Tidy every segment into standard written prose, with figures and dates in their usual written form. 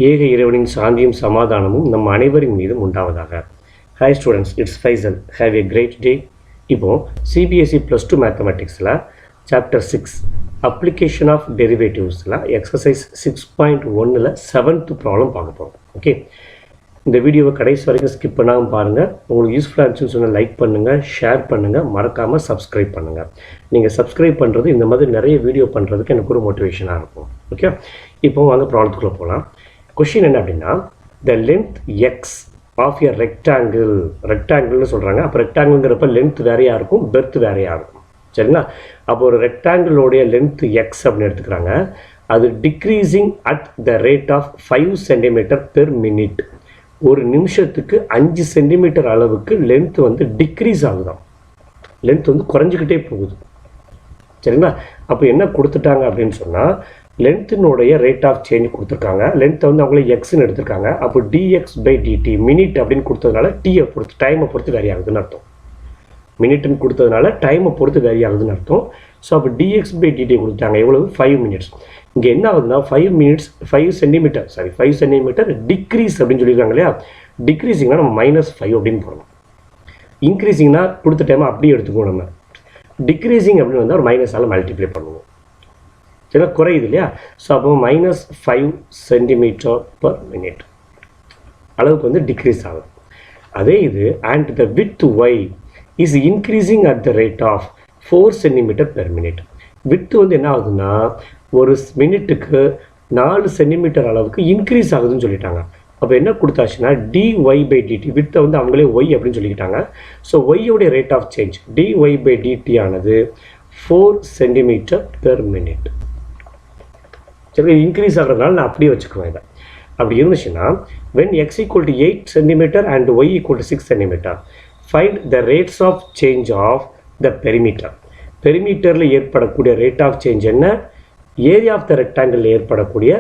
ஏக இறைவனின் சாந்தியும் சமாதானமும் நம் அனைவரின் மீதும் உண்டாவதாக. Hi students, it's Faisal. Have a great day. இப்போது சிபிஎஸ்சி +2 மேத்தமெட்டிக்ஸில் சாப்டர் 6 அப்ளிகேஷன் ஆஃப் டெரிவேட்டிவ்ஸில் எக்ஸசைஸ் 6.1 7th ப்ராப்ளம் பார்க்க போகிறோம். ஓகே, இந்த வீடியோவை கடைசி வரைக்கும் ஸ்கிப் பண்ணாமல் பாருங்கள். உங்களுக்கு யூஸ்ஃபுல்லாக இருந்துச்சுன்னு சொன்னால் லைக் பண்ணுங்கள், ஷேர் பண்ணுங்கள், மறக்காமல் சப்ஸ்கிரைப் பண்ணுங்கள். நீங்கள் சப்ஸ்கிரைப் பண்ணுறது இந்த மாதிரி நிறைய வீடியோ பண்ணுறதுக்கு எனக்கு ஒரு மோட்டிவேஷனாக இருக்கும். ஓகே, இப்போ வாங்க ப்ராப்ளத்துக்குள்ளே போகலாம். கொஷின் என்ன அப்படின்னா, the length x of a ரெக்டாங்கிள்னு சொல்கிறாங்க. அப்போ ரெக்டாங்கிள்ங்கிறப்ப லென்த் வேறையாக இருக்கும், பெர்த் வேறையாக இருக்கும். சரிங்களா? அப்போ ஒரு ரெக்டாங்கிளோடைய லென்த் எக்ஸ் அப்படின்னு எடுத்துக்கிறாங்க. அது decreasing at the rate of 5 centimetre per minute. ஒரு நிமிஷத்துக்கு 5 சென்டிமீட்டர் அளவுக்கு லென்த் வந்து டிக்ரீஸ் ஆகுதான். லென்த் வந்து குறைஞ்சிக்கிட்டே போகுது. சரிங்களா? அப்போ என்ன கொடுத்துட்டாங்க அப்படின்னு சொன்னால், லென்த்தினுடைய ரேட் ஆஃப் சேஞ்ச் கொடுத்துருக்காங்க. லென்த்தை வந்து அவங்களே எக்ஸ்ன்னு எடுத்துருக்காங்க. அப்போ dx/dt மினிட் அப்படின்னு கொடுத்ததுனால டீயை பொறுத்து, டைமை பொறுத்து வேரி ஆகுதுன்னு அர்த்தம். மினிட்னு கொடுத்ததுனால டைமை பொறுத்து வேரி ஆகுதுன்னு அர்த்தம். ஸோ அப்போ dx/dt கொடுத்தாங்க. எவ்வளவு? 5 மினிட்ஸ். இங்கே என்ன ஆகுதுன்னா 5 சென்டிமீட்டர் டிக்ரீஸ் அப்படின்னு சொல்லியிருக்காங்க இல்லையா? டிக்ரீஸிங்னா நம்ம -5 அப்படின்னு போடணும். இன்க்ரீஸிங்னா கொடுத்த டைமை அப்படியே எடுத்துக்குவோம். நம்ம டிக்ரீஸிங் அப்படின்னு வந்து ஒரு மைனஸால் மல்டிப்ளை பண்ணுவோம். சரிங்களா? குறையுது இல்லையா? ஸோ அப்போ -5 சென்டிமீட்டர் பர் மினிட் அளவுக்கு வந்து டிக்ரீஸ் ஆகுது. அதே இது and the width y is increasing at the rate of 4 centimetre per minute. Width வந்து என்ன ஆகுதுன்னா ஒரு மினிட்டுக்கு 4 சென்டிமீட்டர் அளவுக்கு இன்க்ரீஸ் ஆகுதுன்னு சொல்லிட்டாங்க. அப்போ என்ன கொடுத்தாச்சுன்னா dy/dt, வித்தை வந்து அவங்களே ஒய் அப்படின்னு சொல்லிக்கிட்டாங்க. ஸோ ஒய்யோடைய ரேட் ஆஃப் சேஞ்ச் dy/dt ஆனது 4 சென்டிமீட்டர் பெர் மினிட். சரி, இன்க்ரீஸ் ஆகிறதுனால நான் அப்படியே வச்சுக்குவேன். இதை அப்படி இருந்துச்சுன்னா when x = 8 centimetre and y = 6 centimetre find the rates of change of the perimeter. பெரிமீட்டரில் ஏற்படக்கூடிய ரேட் ஆஃப் சேஞ்ச் என்ன, ஏரியா ஆஃப் த ரெக்டாங்கிளில் ஏற்படக்கூடிய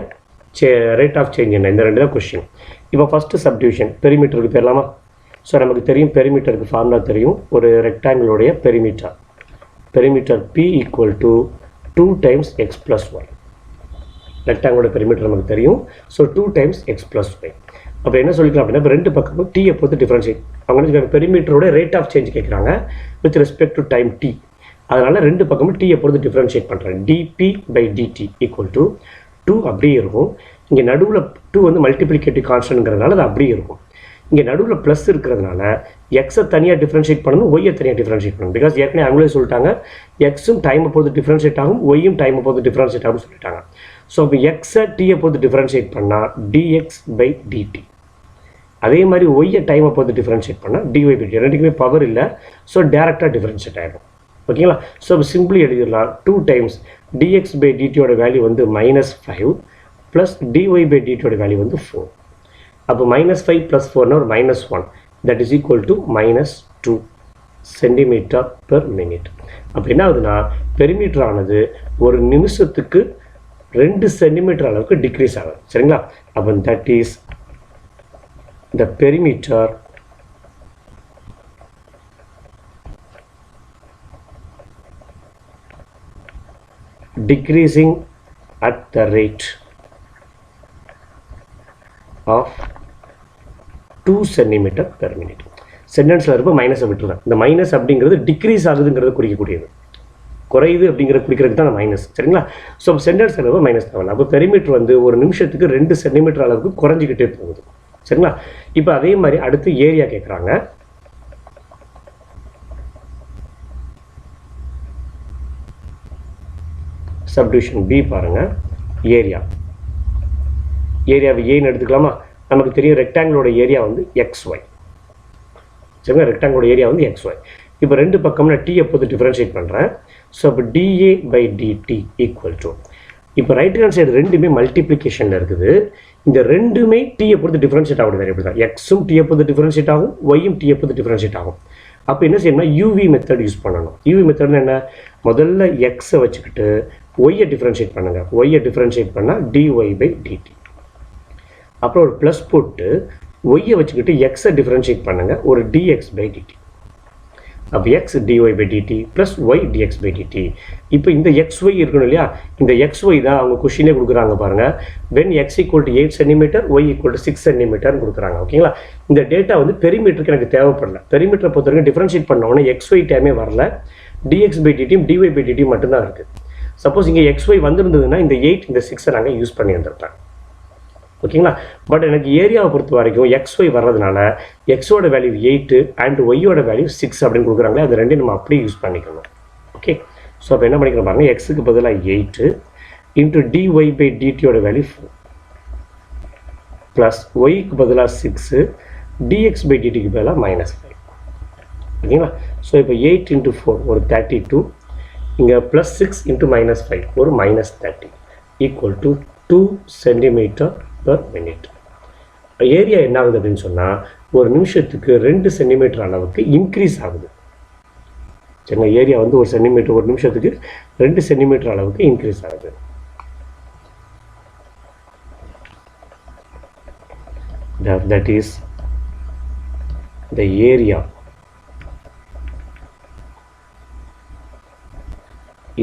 ரேட் ஆஃப் சேஞ்ச் என்ன, இந்த ரெண்டு தான் கொஸ்டின். இப்போ ஃபஸ்ட்டு சப்டிவிஷன் பெரிமீட்டருக்கு போயிடலாமா? ஸோ நமக்கு தெரியும், பெரிமீட்டருக்கு ஃபார்முலா தெரியும். ஒரு ரெக்டாங்கிளுடைய perimeter P = 2 times x plus y. ரெக்டாங்கிளோட பெரிமீட்டர் நமக்கு தெரியும். So 2 times x plus y. அப்போ என்ன சொல்லிக்கலாம் அப்படின்னா, இப்போ ரெண்டு பக்கமும் டீயை பொறுத்து டிஃப்ரென்ஷியேட். அவங்க பெரிமீட்டரோட ரேட் ஆஃப் சேஞ்ச் கேட்குறாங்க with respect to time t. அதனால் ரெண்டு பக்கமும் டீயை பொறுத்து டிஃப்ரென்ஷியேட் பண்ணுறேன். dp/dt = 2 அப்படியே இருக்கும். இங்கே நடுவில் 2 வந்து மல்டிப்ளிகேட்டிவ் கான்ஸ்டன்ட்ங்கிறதுனால அது அப்படியே இருக்கும். இங்கே நடுவில் ப்ளஸ் இருக்கிறதுனால எக்ஸை தனியாக டிஃப்ரென்ஷியேட் பண்ணணும், ஒய்யை தனியாக டிஃப்ரென்ஷியேட் பண்ணணும். பிகாஸ் ஏற்கனவே அவங்களே சொல்லிட்டாங்க, எக்ஸும் டைமை பொறுத்து டிஃப்ரென்ஷியேட் ஆகும், ஒய்யும் டைமை பொறுத்து டிஃப்ரென்ஷியேட் ஆகும்னு சொல்லிட்டாங்க. ஸோ இப்போ எக்ஸை டீயை பொறுத்து டிஃப்ரென்ஷியேட் பண்ணால் dx/dt. அதே மாதிரி ஒய்யை டைமை பொறுத்து டிஃப்ரென்ஷியேட் பண்ணால் dy/dt. ரெண்டுக்குமே பவர் இல்லை, ஸோ டேரெக்டாக டிஃப்ரென்ஷியேட் ஆகிடும். ஓகேங்களா? ஸோ இப்போ சிம்பிளி எழுதிடலாம். 2 times dx/dt வேல்யூ வந்து -5 ப்ளஸ் dy/dt வேல்யூ வந்து 4. அப்போ -5 + 4னா ஒரு -1, that is equal to -2 centimetre per minute. அப்போ என்ன ஆகுதுன்னா பெரிமீட்டர் ஆனது ஒரு நிமிஷத்துக்கு 2 சென்டிமீட்டர் அளவுக்கு டிக்ரீஸ் ஆகுது. சரிங்களா? அப்போ that is the perimeter decreasing at the rate of 2 centimeter per minute. சென்டென்ஸில் இருப்ப மைனஸை விட்டுருதான். இந்த மைனஸ் அப்படிங்கிறது டிக்ரீஸ் ஆகுதுங்கிறத குறிக்கக்கூடியது, குறையுது அப்படிங்கிறத குறிக்கிறதுக்கு தான் மைனஸ். சரிங்களா? ஸோ சென்டென்ஸ் இருப்ப மைனஸ் தேவை. அப்போ பெரிமீட்டர் வந்து ஒரு நிமிஷத்துக்கு 2 சென்டிமீட்டர் அளவுக்கு குறைஞ்சிக்கிட்டே போகுது. சரிங்களா? இப்போ அதே மாதிரி அடுத்து ஏரியா கேட்குறாங்க. சப்டிவிஷன் பி பாருங்கள். ஏரியாவை ஏன்னு எடுத்துக்கலாமா? நமக்கு தெரியும் ரெக்டாங்கிளோட ஏரியா வந்து XY. சரிங்களா? ரெக்டாங்கிளோட ஏரியா வந்து XY. இப்போ ரெண்டு பக்கம் நான் டீயை பொறுத்து டிஃப்ரென்ஷியேட் பண்ணுறேன். ஸோ அப்போ dA/dt = இப்போ ரைட் ஹேண்ட் சைடு ரெண்டுமே மல்டிப்ளிகேஷனில் இருக்குது. இந்த ரெண்டுமே டீயை பொறுத்து டிஃப்ரென்ஷியேட் ஆகுது. வேறு தான் எக்ஸும் டீயை பொறுத்து டிஃப்ரென்ஷியேட் ஆகும், ஒய்யும் டீயை பொறுத்து டிஃப்ரென்ஷியேட் ஆகும். அப்போ என்ன செய்யணும்னா யூவி மெத்தட் யூஸ் பண்ணணும். யூவி மெத்தட்னு என்ன, முதல்ல எக்ஸை வச்சுக்கிட்டு ஒய்யை டிஃப்ரென்ஷியேட் பண்ணுங்கள். ஒய்யை டிஃப்ரென்ஷியேட் பண்ணால் dy/dt. அப்புறம் ஒரு ப்ளஸ் போட்டு ஒய்யை வச்சுக்கிட்டு எக்ஸை டிஃப்ரென்ஷியேட் பண்ணுங்கள், ஒரு dx/dt. அப்போ x dy by dt plus y dx by dt. இப்போ இந்த XY இருக்கணும் இல்லையா, இந்த XY தான் அவங்க கொஷினே கொடுக்குறாங்க பாருங்கள். When x equal to 8 centimetre y equal to 6 சென்டிமீட்டர்னு கொடுக்குறாங்க. ஓகேங்களா, இந்த டேட்டா வந்து பெரிமீட்டருக்கு எனக்கு தேவைப்படல. பெரிமீட்டரை பொறுத்த வரைக்கும் டிஃப்ரென்ஷியேட் பண்ணோன்னே XY டைமே வரல, dx பை டிடியும் dy பை டிடி மட்டும்தான் இருக்குது. சப்போஸ் இங்கே XY வந்திருந்ததுன்னா இந்த 8 இந்த 6 நாங்கள் யூஸ் பண்ணி வந்திருப்பேன். ஓகேங்களா, பட் எனக்கு ஏரியாவை பொறுத்த வரைக்கும் XY வர்றதுனால எக்ஸோட வேல்யூ 8 அண்ட் ஒய்யோட வேல்யூ 6 அப்படின்னு கொடுக்குறாங்களே, அது ரெண்டையும் நம்ம அப்படியே யூஸ் பண்ணிக்கணும். ஓகே, ஸோ அப்போ என்ன பண்ணிக்கிறோம் பாருங்கள், எக்ஸுக்கு பதிலாக 8 இன்ட்டு டிஒய் பை டிடியோட வேல்யூ 4 ப்ளஸ் ஒய்க்கு பதிலாக 6 டிஎக்ஸ் பை டிடிக்கு பதிலாக -5. ஓகேங்களா, ஸோ இப்போ 8 இன்ட்டு 4 ஒரு 32, இங்கே ப்ளஸ் 6 இன்ட்டு -5 ஒரு -30 equal to 2 centimetre per minute. Area என்ன ஆகுது அப்படின்னு சொன்னால் ஒரு நிமிஷத்துக்கு 2 சென்டிமீட்டர் அளவுக்கு இன்க்ரீஸ் ஆகுது. சரிங்க, ஏரியா வந்து ஒரு சென்டிமீட்டர் ஒரு நிமிஷத்துக்கு 2 சென்டிமீட்டர் அளவுக்கு இன்க்ரீஸ் ஆகுது. That is the area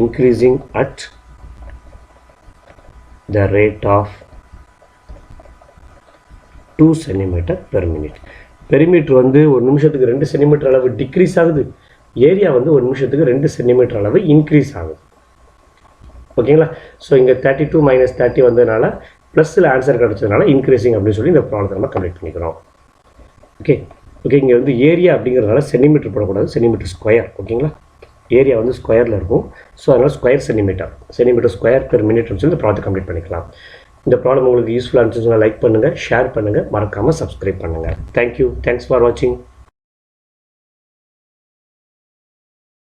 increasing at the rate of 2 centimetre per minute. Perimeter வந்து ஒரு நிமிஷத்துக்கு 2 சென்டிமீட்டர் அளவு டிக்ரீஸ் ஆகுது, ஏரியா வந்து ஒரு நிமிஷத்துக்கு 2 சென்டிமீட்டர் அளவு இன்க்ரீஸ் ஆகுது. ஓகேங்களா, ஸோ இங்கே 32 - 30 வந்ததுனால ப்ளஸில் ஆன்சர் கிடச்சதுனால இன்க்ரீஸிங் அப்படின்னு சொல்லி இந்த ப்ராப்ளத்தை நம்ம கம்ப்ளீட் பண்ணிக்கிறோம். ஓகே ஓகே, இங்கே வந்து ஏரியா அப்படிங்கிறதுனால சென்டிமீட்டர் போடக்கூடாது, சென்டிமீட்டர் ஸ்கொயர். ஓகேங்களா, ஏரியா வந்து ஸ்கொயரில் இருக்கும், ஸோ அதனால் ஸ்கொயர் சென்டிமீட்டர் ஸ்கொயர் பெர் மினிட்னு சொல்லி இந்த ப்ராஜெக்ட் கம்ப்ளீட் பண்ணிக்கலாம். இந்த ப்ராப்ளம் உங்களுக்கு யூஸ்ஃபுல்லாக இருந்துச்சுன்னா லைக் பண்ணுங்கள், ஷேர் பண்ணுங்கள், மறக்காமல் சப்ஸ்கிரைப் பண்ணுங்கள். தேங்க்யூ, தேங்க்ஸ் ஃபார் வாட்சிங்.